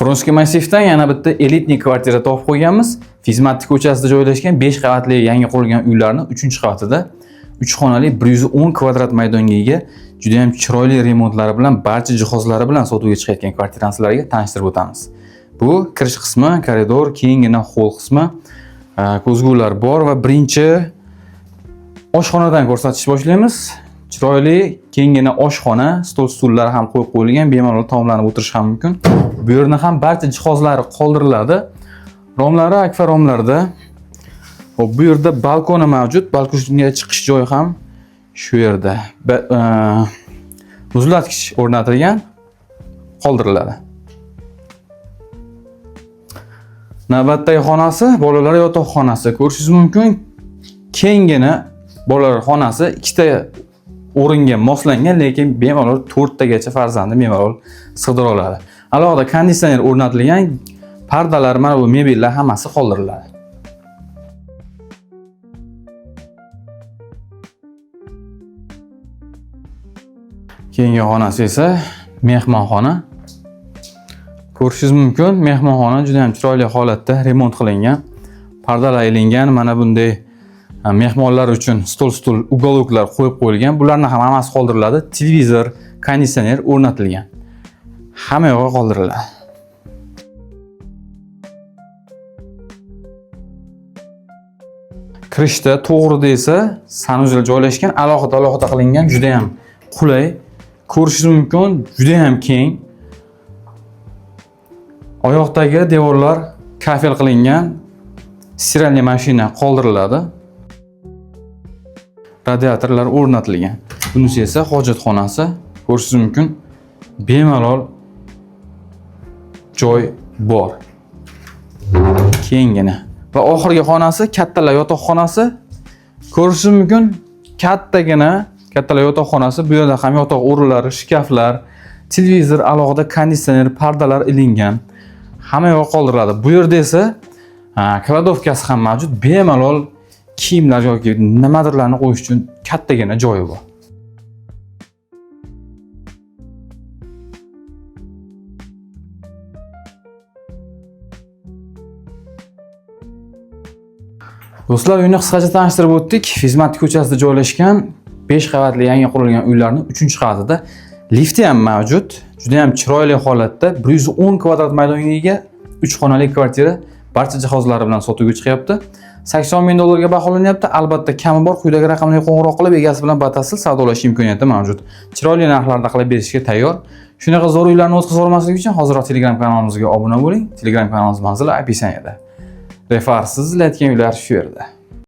Frunske massivdan yana bitta elitniy kvartira topib qo'yganmiz. Fizmatik ko'chasida joylashgan 5 qavatli yangi qurilgan uylarning 3-qavatida 3 xonali 110 kvadrat maydonga ega, juda ham chiroyli remontlari bilan, barcha jihozlari bilan sotuvga chiqayotgan kvartirani sizlarga tanishtirib o'tamiz. Bu kirish qismi, koridor, keyingina hol qismi, ko'zgular bor va birinchi oshxonadan ko'rsatishni boshlaymiz. Chiroyli kengina oshxona, stol-stullar ham qo'yib qo'yilgan, bemalol taomlanib o'tirish ham mumkin. Bu yerda ham barcha jihozlari qoldiriladi. Romlari akfa romlarda. Hop, bu yerda balkoni mavjud. Balkonga chiqish joyi ham shu yerda. Muzlatgich o'rnatilgan, qoldiriladi. Navbatdagi xonasi bolalar yotoqxonasi. Ko'rishingiz mumkin, kengina bolalar xonasi, ikkita o'ringa moslangan, lekin bemalol 4 tagacha farzandni bemalol sig'dira oladi. Alohida konditsioner o'rnatilgan, pardalar, mana bu mebellar hammasi qoldiriladi. Keyingi xonasi esa mehmonxona. Ko'rishingiz mumkin, mehmonxona juda ham chiroyli holatda remont qilingan. Pardalar ilingan, mana bunday mehmonlar uchun stol-stul, ugoloklar qo'yib qo'yilgan. Bularning ham hammasi qoldiriladi. Televizor, konditsioner o'rnatilgan. Hamma yo'g'i qoldiriladi. Kirishda to'g'rida esa sanuzel joylashgan, alohida qilingan, juda ham qulay. Ko'rishingiz mumkin, juda ham keng. Oyoqdagi devorlar kafel qilingan, sirali mashina qoldiriladi. Radiatorlar o'rnatilgan. Bunisi esa hojatxonasi. Ko'rishingiz mumkin, bemalol joy bor. Kengina. Va oxirgi xonasi kattalar yotoqxonasi. Ko'rishingiz mumkin, kattalar yotoqxonasi. Bu yerda ham yotoq o'rinlari, shkaflar, televizor, alohida konditsioner, pardalar ilingan. Hamma yo'q qoldiriladi. Bu yerda esa kladovkasi ham mavjud. Bemalol kiyimlar yoki nimadirlarni qo'yish uchun kattagina joyi bor. Do'stlar, uyni qisqacha tanishtirib o'tdik. Fizmatik ko'chasida joylashgan 5 qavatli yangi qurilgan uylarning 3-qavatida lifti ham mavjud. Juda ham chiroyli holatda 110 kvadrat maydonga ega 3 xonali kvartira barcha jihozlari bilan sotuvga chiqyapti. $80 ming ga baholanyapti. Albatta kami bor. Quyidagi raqamlarga qo'ng'iroq qilib egasi bilan batafsil savdolash imkoniyati mavjud. Chiroyli narxlarda qilib berishga tayyor. Shunaqa zo'r uylarni o'z qiz olmaslik uchun hozirroq Telegram kanalimizga obuna bo'ling. Telegram kanalimiz manzili описаниеda. Refar sizlar aytgan uylar shu yerda.